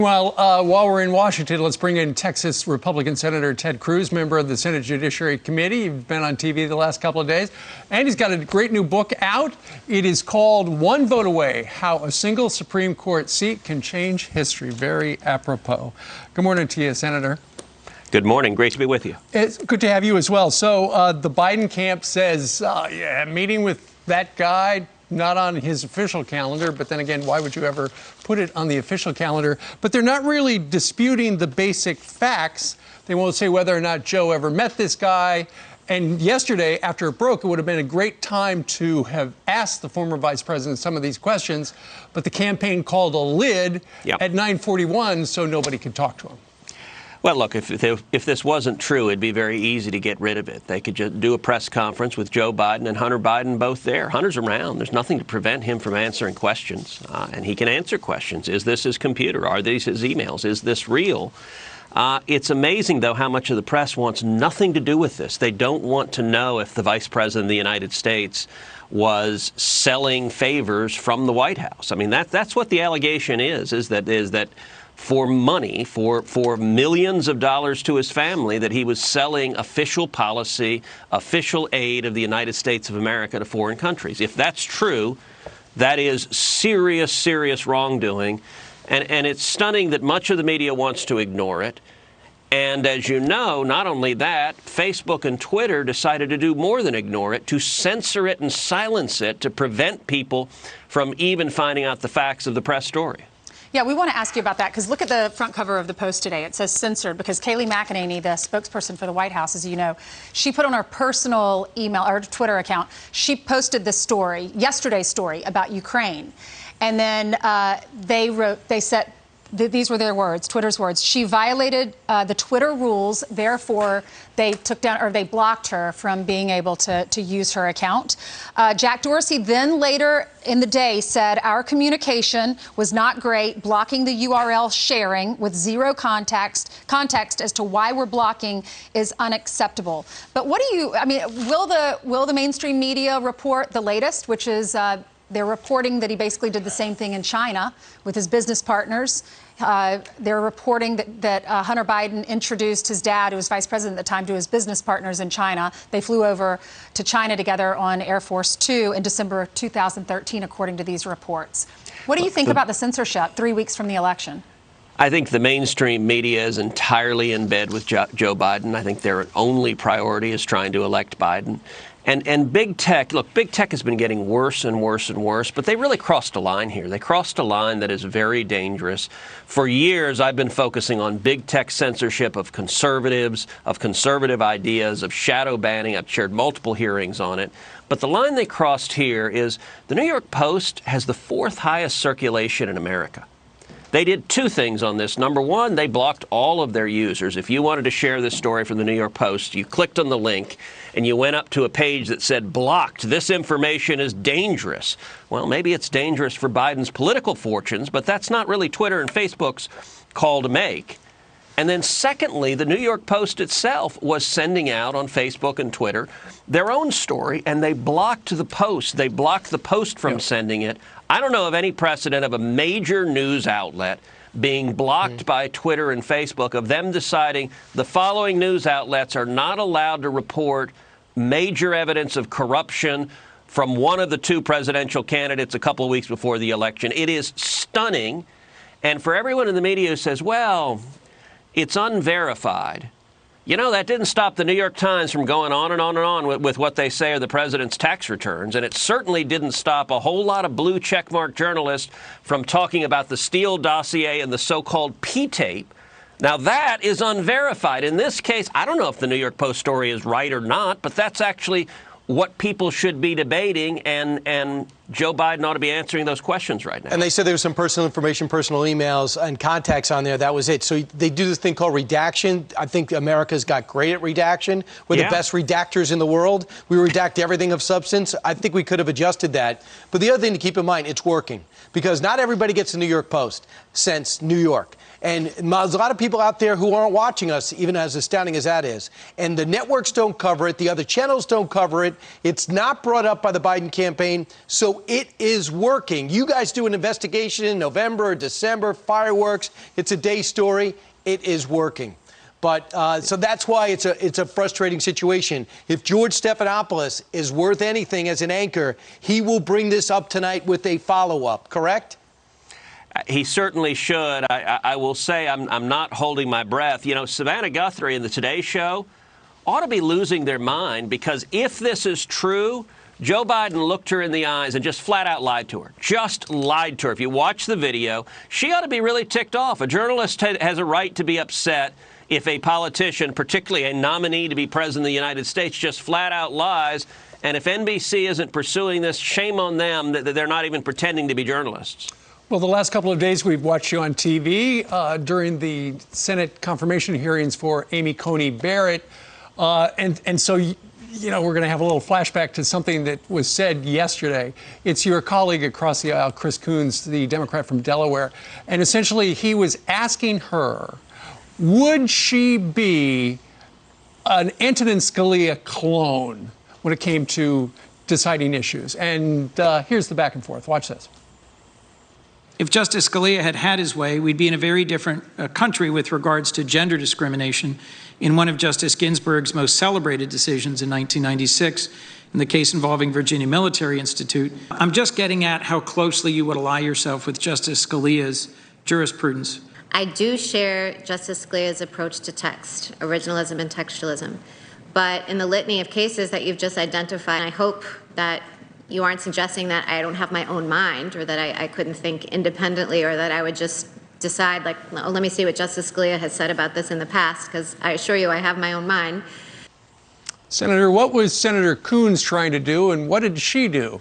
While we're in Washington, let's bring in Texas Republican Senator Ted Cruz, member of the Senate Judiciary Committee. You've been on TV the last couple of days, and he's got a great new book out. It is called One Vote Away: How a Single Supreme Court Seat Can Change History. Very apropos. Good morning to you, Senator. Good morning. Great to be with you. It's good to have you as well. So the Biden camp says, meeting with that guy, not on his official calendar, but then again, why would you ever put it on the official calendar? But they're not really disputing the basic facts. They won't say whether or not Joe ever met this guy. And yesterday, after it broke, it would have been a great time to have asked the former vice president some of these questions, but the campaign called a lid at 9:41, so nobody could talk to him. Well, look, if this wasn't true, it'd be very easy to get rid of it. They could just do a press conference with Joe Biden and Hunter Biden both there. Hunter's around. There's nothing to prevent him from answering questions, and he can answer questions. Is this his computer? Are these his emails? Is this real? It's amazing, though, how much of the press wants nothing to do with this. They don't want to know if the vice president of the United States was selling favors from the White House. I mean, that's what the allegation is that for money, for millions of dollars to his family, that he was selling official policy, official aid of the United States of America to foreign countries. If that's true, that is serious, serious wrongdoing. And it's stunning that much of the media wants to ignore it. And as you know, not only that, Facebook and Twitter decided to do more than ignore it, to censor it and silence it, to prevent people from even finding out the facts of the press story. Yeah, we want to ask you about that, because look at the front cover of the Post today. It says censored because Kayleigh McEnany, the spokesperson for the White House, as you know, she put on her personal email or Twitter account, she posted this story, yesterday's story about Ukraine. And then they said, these were their words, Twitter's words. She violated the Twitter rules. Therefore, they took down, or they blocked her from being able to use her account. Jack Dorsey then later in the day said our communication was not great, blocking the URL sharing with zero context as to why we're blocking is unacceptable. But what do you, I mean, will the mainstream media report the latest, which is they're reporting that he basically did the same thing in China with his business partners. They're reporting that Hunter Biden introduced his dad, who was vice president at the time, to his business partners in China. They flew over to China together on Air Force Two in December of 2013, according to these reports. What do you think about the censorship 3 weeks from the election? I think the mainstream media is entirely in bed with Joe Biden. I think their only priority is trying to elect Biden. And big tech, look, big tech has been getting worse and worse and worse, but they really crossed a line here. They crossed a line that is very dangerous. For years, I've been focusing on big tech censorship of conservatives, of conservative ideas, of shadow banning. I've chaired multiple hearings on it. But the line they crossed here is the New York Post has the 4th highest circulation in America. They did 2 things on this. Number one, they blocked all of their users. If you wanted to share this story from the New York Post, you clicked on the link and you went up to a page that said blocked. This information is dangerous. Well, maybe it's dangerous for Biden's political fortunes, but that's not really Twitter and Facebook's call to make. And then secondly, the New York Post itself was sending out on Facebook and Twitter their own story, and they blocked the Post. They blocked the Post from sending it. I don't know of any precedent of a major news outlet being blocked by Twitter and Facebook, of them deciding the following news outlets are not allowed to report major evidence of corruption from one of the 2 presidential candidates a couple of weeks before the election. It is stunning. And for everyone in the media who says, well, it's unverified, you know, that didn't stop the New York Times from going on and on and on with what they say are the president's tax returns. And it certainly didn't stop a whole lot of blue checkmark journalists from talking about the Steele dossier and the so-called P-tape. Now, that is unverified. In this case, I don't know if the New York Post story is right or not, but that's actually what people should be debating, and Joe Biden ought to be answering those questions right now. And they said there was some personal information, personal emails, and contacts on there. That was it. So they do this thing called redaction. I think America's got great at redaction. We're the best redactors in the world. We redact everything of substance. I think we could have adjusted that. But the other thing to keep in mind, it's working. Because not everybody gets the New York Post since New York. And there's a lot of people out there who aren't watching us, even as astounding as that is. And the networks don't cover it. The other channels don't cover it. It's not brought up by the Biden campaign. So So it is working. You guys do an investigation in November or December, fireworks. It's a day story. It is working. But so that's why it's a frustrating situation. If George Stephanopoulos is worth anything as an anchor, he will bring this up tonight with a follow-up, correct? He certainly should. I will say I'm not holding my breath. You know, Savannah Guthrie in the Today Show ought to be losing their mind, because if this is true, Joe Biden looked her in the eyes and just flat out lied to her. Just lied to her. If you watch the video, she ought to be really ticked off. A journalist has a right to be upset if a politician, particularly a nominee to be president of the United States, just flat out lies. And if NBC isn't pursuing this, shame on them that they're not even pretending to be journalists. Well, the last couple of days we've watched you on TV during the Senate confirmation hearings for Amy Coney Barrett. And so, you know, we're going to have a little flashback to something that was said yesterday. It's your colleague across the aisle, Chris Coons, the Democrat from Delaware. And essentially he was asking her, would she be an Antonin Scalia clone when it came to deciding issues? And here's the back and forth. Watch this. If Justice Scalia had had his way, we'd be in a very different country with regards to gender discrimination in one of Justice Ginsburg's most celebrated decisions in 1996, in the case involving Virginia Military Institute. I'm just getting at how closely you would ally yourself with Justice Scalia's jurisprudence. I do share Justice Scalia's approach to text, originalism and textualism. But in the litany of cases that you've just identified, I hope that you aren't suggesting that I don't have my own mind, or that I couldn't think independently, or that I would just decide, like, oh, let me see what Justice Scalia has said about this in the past, because I assure you I have my own mind. Senator, what was Senator Coons trying to do, and what did she do?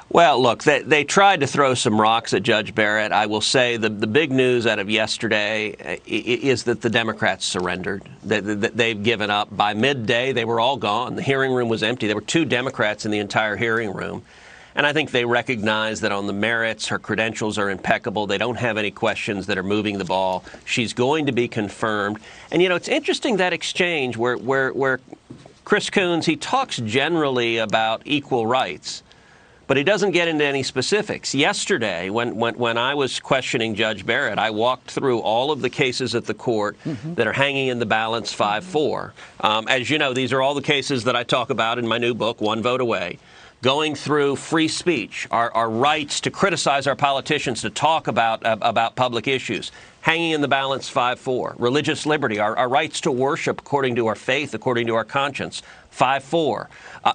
Well, look, they tried to throw some rocks at Judge Barrett. I will say the big news out of yesterday is that the Democrats surrendered. They've given up. By midday, they were all gone. The hearing room was empty. There were 2 Democrats in the entire hearing room. And I think they recognize that on the merits, her credentials are impeccable. They don't have any questions that are moving the ball. She's going to be confirmed. And, you know, it's interesting, that exchange where Chris Coons, he talks generally about equal rights, but he doesn't get into any specifics. Yesterday, when I was questioning Judge Barrett, I walked through all of the cases at the court that are hanging in the balance 5-4. As you know, these are all the cases that I talk about in my new book, One Vote Away. Going through free speech, our rights to criticize our politicians, to talk about public issues, hanging in the balance 5-4. Religious liberty, our rights to worship according to our faith, according to our conscience, 5-4.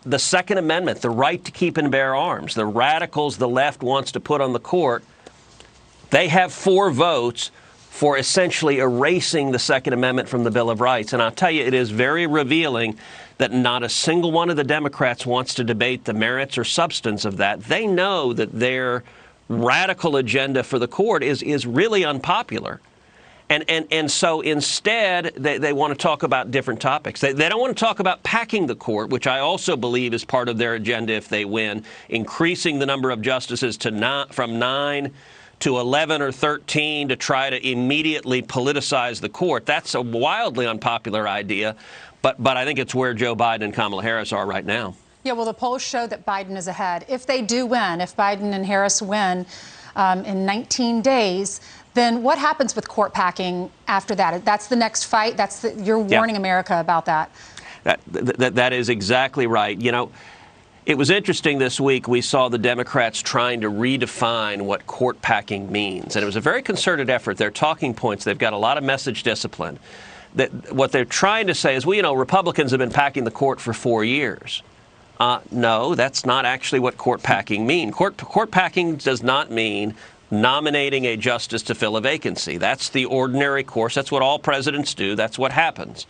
The Second Amendment, the right to keep and bear arms. The radicals the left wants to put on the court, they have 4 votes for essentially erasing the Second Amendment from the Bill of Rights. And I'll tell you, it is very revealing that not a single one of the Democrats wants to debate the merits or substance of that. They know that their radical agenda for the court is really unpopular. And so instead, they want to talk about different topics. They don't want to talk about packing the court, which I also believe is part of their agenda if they win, increasing the number of justices to from 9 to 11 or 13 to try to immediately politicize the court. That's a wildly unpopular idea, but I think it's where Joe Biden and Kamala Harris are right now. Yeah, well, the polls show that Biden is ahead. If they do win, if Biden and Harris win in 19 days, then what happens with court packing after that? That's the next fight. You're warning America about that. That is exactly right. You know, it was interesting this week. We saw the Democrats trying to redefine what court packing means. And it was a very concerted effort. Their talking points, they've got a lot of message discipline. What they're trying to say is, well, you know, Republicans have been packing the court for 4 years. No, that's not actually what court packing means. Court packing does not mean nominating a justice to fill a vacancy. That's the ordinary course. That's what all presidents do. That's what happens.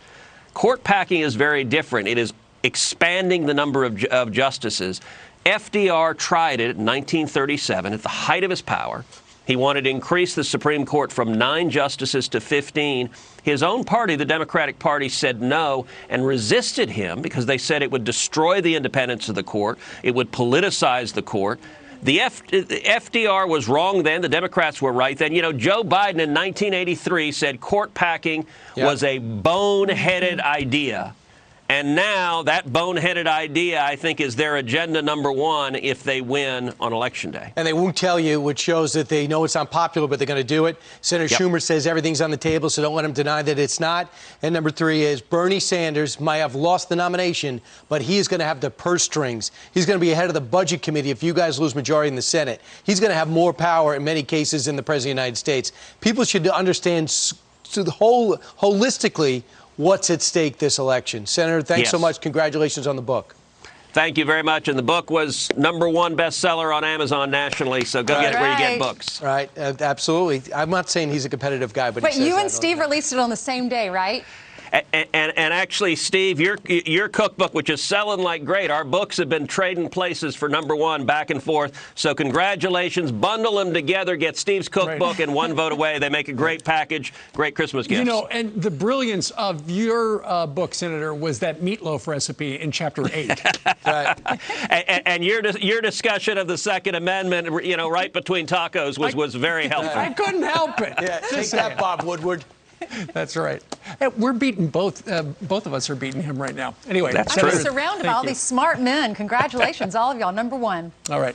Court packing is very different. It is expanding the number of justices. FDR tried it in 1937 at the height of his power. He wanted to increase the Supreme Court from 9 justices to 15. His own party, the Democratic Party, said no and resisted him because they said it would destroy the independence of the court. It would politicize the court. The FDR was wrong then. The Democrats were right then. You know, Joe Biden in 1983 said court packing was a boneheaded idea. And now that boneheaded idea, I think, is their agenda number one if they win on Election Day. And they won't tell you, which shows that they know it's unpopular, but they're going to do it. Senator Schumer says everything's on the table, so don't let him deny that it's not. And number three is Bernie Sanders might have lost the nomination, but he is going to have the purse strings. He's going to be ahead of the Budget Committee if you guys lose majority in the Senate. He's going to have more power in many cases than the President of the United States. People should understand holistically what's at stake this election. Senator, thanks so much. Congratulations on the book. Thank you very much. And the book was #1 bestseller on Amazon nationally, so go get it where you get books. Right, absolutely. I'm not saying he's a competitive guy, but you and Steve released it on the same day, right? And actually, Steve, your cookbook, which is selling like great, our books have been trading places for #1 back and forth. So congratulations. Bundle them together. Get Steve's cookbook and one vote away. They make a great package, great Christmas gifts. You know, and the brilliance of your book, Senator, was that meatloaf recipe in Chapter 8. Right. And your discussion of the Second Amendment, you know, right between tacos was very helpful. I couldn't help it. Yeah, take that, Bob Woodward. That's right. We're beating both of us are beating him right now. Anyway, that's I'm true. surrounded by all these smart men. Congratulations, all of y'all. #1. All right.